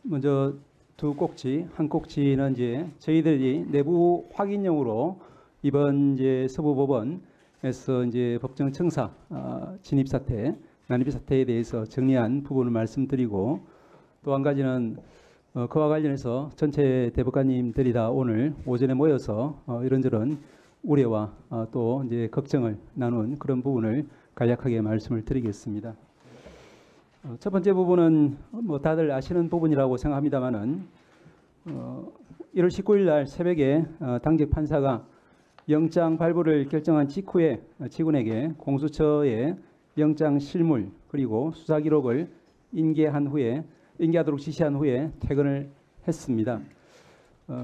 먼저 두 꼭지, 한 꼭지는 이제 저희들이 내부 확인용으로 이번 이제 서부법원에서 이제 법정 청사 진입 사태, 난입 사태에 대해서 정리한 부분을 말씀드리고, 또 한 가지는 그와 관련해서 전체 대법관님들이 다 오늘 오전에 모여서 이런저런 우려와 또 이제 걱정을 나눈 그런 부분을 간략하게 말씀을 드리겠습니다. 첫 번째 부분은 뭐 다들 아시는 부분이라고 생각합니다만은 1월 19일 날 새벽에 당직 판사가 영장 발부를 결정한 직후에 직원에게 공수처에 영장 실물 그리고 수사 기록을 인계하도록 지시한 후에 퇴근을 했습니다.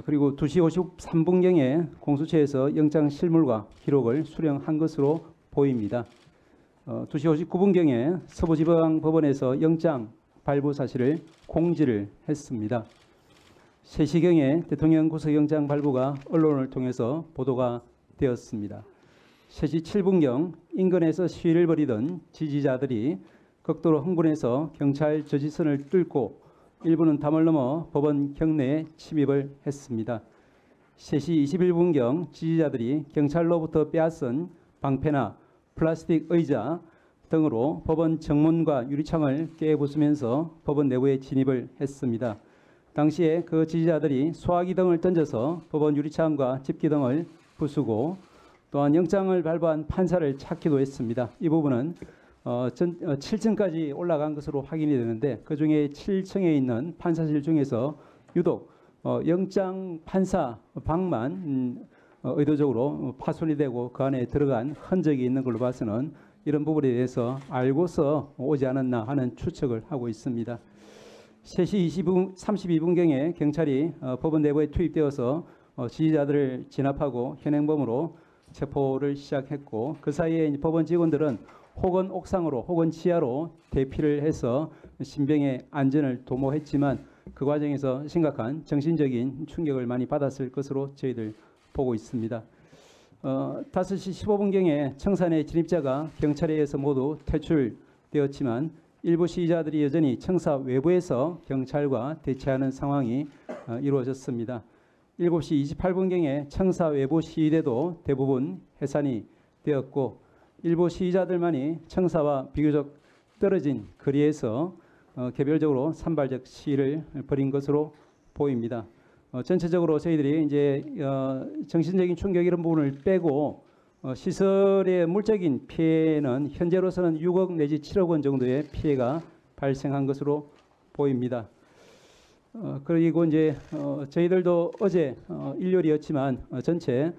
그리고 2시 53분경에 공수처에서 영장 실물과 기록을 수령한 것으로 보입니다. 2시 59분경에 서부지방법원에서 영장 발부 사실을 공지를 했습니다. 3시경에 대통령 구속영장 발부가 언론을 통해서 보도가 되었습니다. 3시 7분경 인근에서 시위를 벌이던 지지자들이 극도로 흥분해서 경찰 저지선을 뚫고 일부는 담을 넘어 법원 경내에 침입을 했습니다. 3시 21분경 지지자들이 경찰로부터 빼앗은 방패나 플라스틱 의자 등으로 법원 정문과 유리창을 깨부수면서 법원 내부에 진입을 했습니다. 당시에 그 지지자들이 소화기 등을 던져서 법원 유리창과 집기 등을 부수고 또한 영장을 발부한 판사를 찾기도 했습니다. 이 부분은 7층까지 올라간 것으로 확인이 되는데, 그중에 7층에 있는 판사실 중에서 유독 영장 판사 방만 의도적으로 파손이 되고 그 안에 들어간 흔적이 있는 걸로 봐서는 이런 부분에 대해서 알고서 오지 않았나 하는 추측을 하고 있습니다. 3시 32분경에 경찰이 법원 내부에 투입되어서 지지자들을 진압하고 현행범으로 체포를 시작했고, 그 사이에 법원 직원들은 혹은 옥상으로 혹은 지하로 대피를 해서 신병의 안전을 도모했지만 그 과정에서 심각한 정신적인 충격을 많이 받았을 것으로 저희들 보고 있습니다. 5시 15분경에 청사 내 진입자가 경찰에 의해서 모두 퇴출되었지만 일부 시위자들이 여전히 청사 외부에서 경찰과 대치하는 상황이 이루어졌습니다. 7시 28분경에 청사 외부 시위대도 대부분 해산이 되었고, 일부 시위자들만이 청사와 비교적 떨어진 거리에서 개별적으로 산발적 시위를 벌인 것으로 보입니다. 전체적으로 저희들이 이제 정신적인 충격 이런 부분을 빼고 시설의 물적인 피해는 현재로서는 6억 내지 7억 원 정도의 피해가 발생한 것으로 보입니다. 그리고 이제 저희들도 어제 일요일이었지만 전체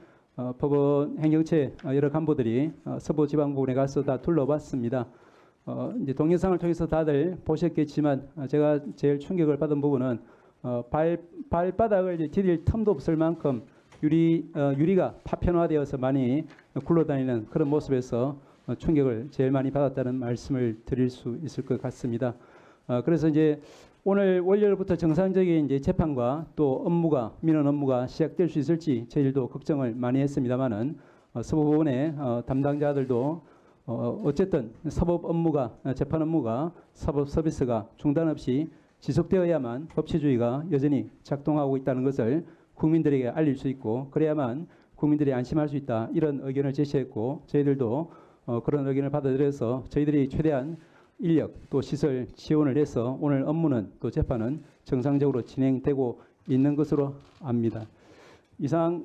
법원 행정처 여러 간부들이 서부지방법원에 가서 다 둘러봤습니다. 이제 동영상을 통해서 다들 보셨겠지만 제가 제일 충격을 받은 부분은 발바닥을 이제 디딜 틈도 없을 만큼 유리가 파편화되어서 많이 굴러다니는 그런 모습에서 충격을 제일 많이 받았다는 말씀을 드릴 수 있을 것 같습니다. 그래서 이제 오늘 월요일부터 정상적인 이제 재판과 또 민원 업무가 시작될 수 있을지 저희들도 걱정을 많이 했습니다만은 서부법원의 담당자들도 어쨌든 재판 업무가 사법 서비스가 중단 없이 지속되어야만 법치주의가 여전히 작동하고 있다는 것을 국민들에게 알릴 수 있고, 그래야만 국민들이 안심할 수 있다, 이런 의견을 제시했고, 저희들도 그런 의견을 받아들여서 저희들이 최대한 인력 또 시설 지원을 해서 오늘 업무는 또 재판은 정상적으로 진행되고 있는 것으로 압니다. 이상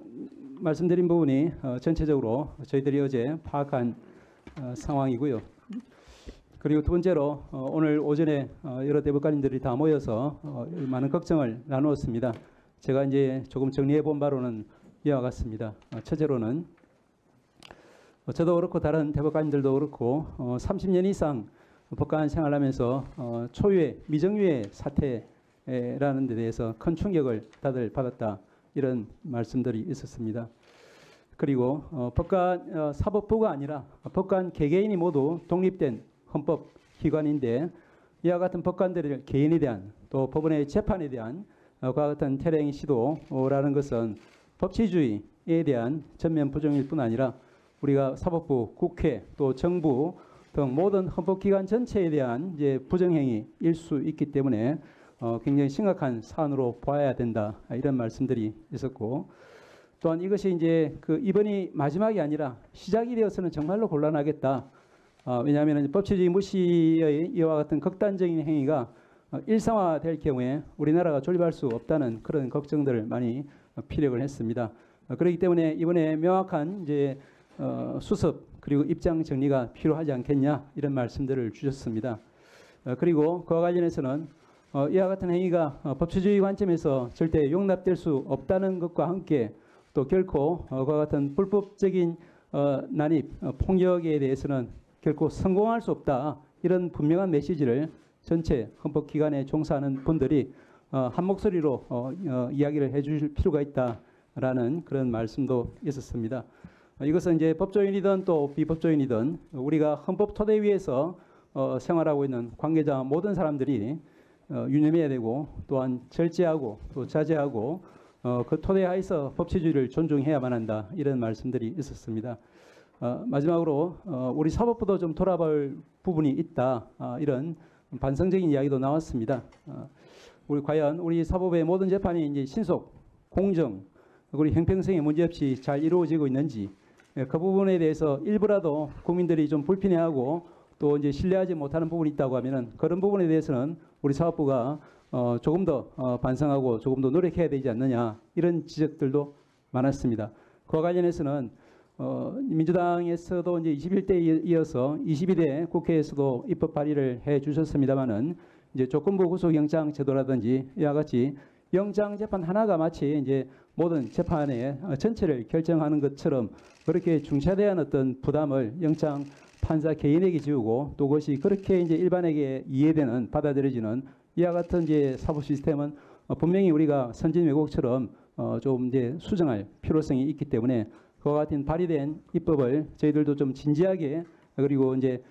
말씀드린 부분이 전체적으로 저희들이 어제 파악한 상황이고요. 그리고 두 번째로 오늘 오전에 여러 대법관님들이 다 모여서 많은 걱정을 나누었습니다. 제가 이제 조금 정리해 본 바로는 이와 같습니다. 첫째로는 저도 그렇고 다른 대법관님들도 그렇고 30년 이상 법관 생활하면서 초유의 미정유의 사태라는 데 대해서 큰 충격을 다들 받았다, 이런 말씀들이 있었습니다. 그리고 법관 사법부가 아니라 법관 개개인이 모두 독립된 헌법기관인데, 이와 같은 법관들의 개인에 대한 또 법원의 재판에 대한 그와 같은 태령 시도라는 것은 법치주의에 대한 전면 부정일 뿐 아니라 우리가 사법부, 국회, 또 정부 등 모든 헌법기관 전체에 대한 이제 부정행위일 수 있기 때문에 굉장히 심각한 사안으로 보아야 된다 이런 말씀들이 있었고 또한 이것이 이제 이번이 마지막이 아니라 시작이 되어서는 정말로 곤란하겠다. 왜냐하면 법치주의 무시의 이와 같은 극단적인 행위가 일상화될 경우에 우리나라가 존립할 수 없다는 그런 걱정들을 많이 피력을 했습니다. 그렇기 때문에 이번에 명확한 이제 수습 그리고 입장 정리가 필요하지 않겠냐 이런 말씀들을 주셨습니다. 그리고 그와 관련해서는 이와 같은 행위가 법치주의 관점에서 절대 용납될 수 없다는 것과 함께 또 결코 그와 같은 불법적인 난입, 폭력에 대해서는 결코 성공할 수 없다 이런 분명한 메시지를 전체 헌법기관에 종사하는 분들이 한 목소리로 이야기를 해주실 필요가 있다라는 그런 말씀도 있었습니다. 이것은 이제 법조인이든 또 비법조인이든 우리가 헌법 토대 위에서 생활하고 있는 관계자 모든 사람들이 유념해야 되고 또한 절제하고 또 자제하고 그 토대 하에서 법치주의를 존중해야만 한다 이런 말씀들이 있었습니다. 마지막으로 우리 사법부도 좀 돌아볼 부분이 있다 이런 반성적인 이야기도 나왔습니다. 과연 우리 사법의 모든 재판이 이제 신속, 공정, 그리고 형평성에 문제없이 잘 이루어지고 있는지 그 부분에 대해서 일부라도 국민들이 좀 불편해하고 또 이제 신뢰하지 못하는 부분이 있다고 하면은 그런 부분에 대해서는 우리 사법부가 조금 더 반성하고 조금 더 노력해야 되지 않느냐 이런 지적들도 많았습니다. 그와 관련해서는 민주당에서도 이제 21대에 이어서 22대 국회에서도 입법 발의를 해 주셨습니다만은 이제 조건부 구속영장 제도라든지 이와 같이 영장 재판 하나가 마치 이제 모든 재판의 전체를 결정하는 것처럼 그렇게 중차대한 어떤 부담을 영장 판사 개인에게 지우고 또 그것이 그렇게 이제 일반에게 이해되는 받아들여지는 이와 같은 이제 사법 시스템은 분명히 우리가 선진 외국처럼 좀 이제 수정할 필요성이 있기 때문에 그와 같은 발의된 입법을 저희들도 좀 진지하게 그리고 이제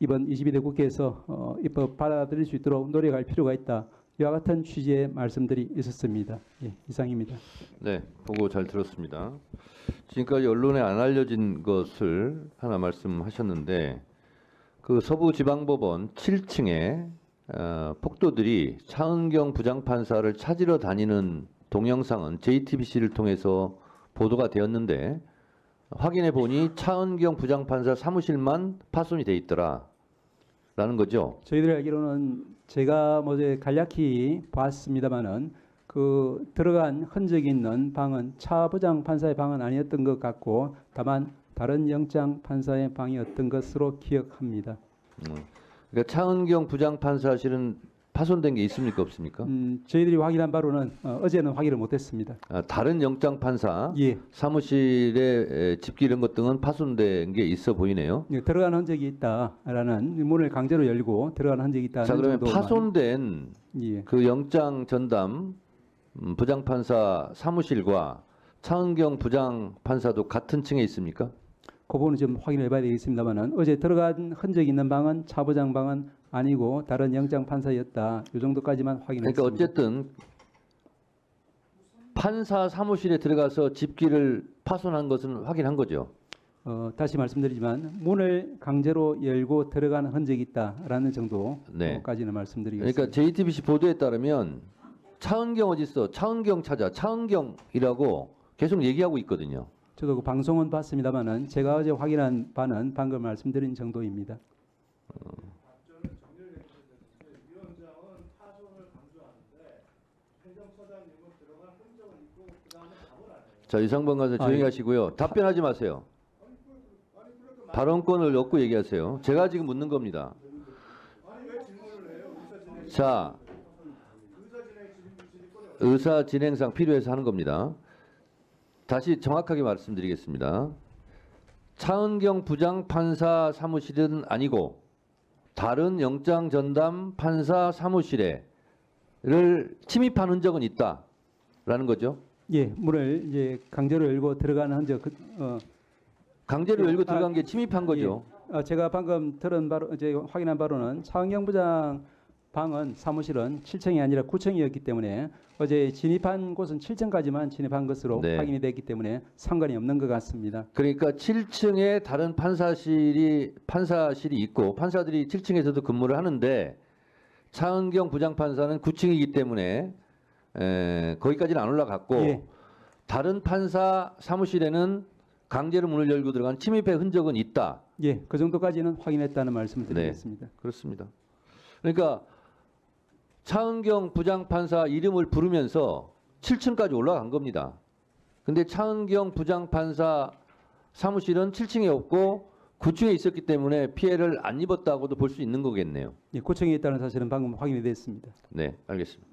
이번 22대 국회에서 입법 받아들일 수 있도록 노력할 필요가 있다. 이와 같은 취지의 말씀들이 있었습니다. 예, 이상입니다. 네, 보고 잘 들었습니다. 지금까지 언론에 안 알려진 것을 하나 말씀하셨는데 그 서부지방법원 7층에 폭도들이 차은경 부장판사를 찾으러 다니는 동영상은 JTBC를 통해서 보도가 되었는데 확인해 보니 차은경 부장판사 사무실만 파손이 돼 있더라라는 거죠. 저희들이 알기로는 제가 어제 간략히 봤습니다만은 그 들어간 흔적이 있는 방은 차 부장판사의 방은 아니었던 것 같고 다만 다른 영장 판사의 방이었던 것으로 기억합니다. 그러니까 차은경 부장판사실은 파손된 게 있습니까 없습니까? 저희들이 확인한 바로는 어제는 확인을 못했습니다. 다른 영장 판사 예. 사무실에 집기 이런 것 등은 파손된 게 있어 보이네요. 예, 들어간 흔적이 있다라는 문을 강제로 열고 들어간 흔적이 있다는 자 그러면 정도만. 파손된 예. 그 영장 전담 부장판사 사무실과 차은경 부장판사도 같은 층에 있습니까? 그 부분은 좀 확인해 봐야 되겠습니다만은 어제 들어간 흔적이 있는 방은 차 부장 방은 아니고 다른 영장 판사였다. 이 정도까지만 확인했습니다. 그러니까 어쨌든 판사 사무실에 들어가서 집기를 파손한 것은 확인한 거죠. 다시 말씀드리지만 문을 강제로 열고 들어가는 흔적이 있다라는 정도까지는 말씀드리겠습니다. 그러니까 JTBC 보도에 따르면 차은경 어디 있어? 차은경 찾아. 차은경이라고 계속 얘기하고 있거든요. 저도 그 방송은 봤습니다만은 제가 어제 확인한 바는 방금 말씀드린 정도입니다. 위원장은 파손을 강조하는데 행정처장님은 들어간 흔적은 있고 그다음에 답을 안 해요. 자 이상범 간사 조용히 하시고요. 답변하지 마세요. 발언권을 얻고 얘기하세요. 제가 지금 묻는 겁니다. 아니 왜 질문을 해요? 자 의사 진행상 필요해서 하는 겁니다. 다시 정확하게 말씀드리겠습니다. 차은경 부장판사 사무실은 아니고 다른 영장 전담 판사 사무실에를 침입한 흔적은 있다라는 거죠. 예, 문을 이제 강제로 열고 들어가는 흔적. 강제로 열고 들어간 게 침입한 거죠. 예, 제가 방금 들은 바로 이제 확인한 바로는 차은경 부장 방은 사무실은 7층이 아니라 9층이었기 때문에 어제 진입한 곳은 7층까지만 진입한 것으로 네. 확인이 됐기 때문에 상관이 없는 것 같습니다. 그러니까 7층에 다른 판사실이 있고 판사들이 7층에서도 근무를 하는데 차은경 부장판사는 9층이기 때문에 거기까지는 안 올라갔고 예. 다른 판사 사무실에는 강제로 문을 열고 들어간 침입의 흔적은 있다. 예, 그 정도까지는 확인했다는 말씀을 네. 드리겠습니다. 그렇습니다. 그러니까 차은경 부장판사 이름을 부르면서 7층까지 올라간 겁니다. 근데 차은경 부장판사 사무실은 7층에 없고 9층에 있었기 때문에 피해를 안 입었다고도 볼 수 있는 거겠네요. 예, 고청에 있다는 사실은 방금 확인이 됐습니다. 네, 알겠습니다.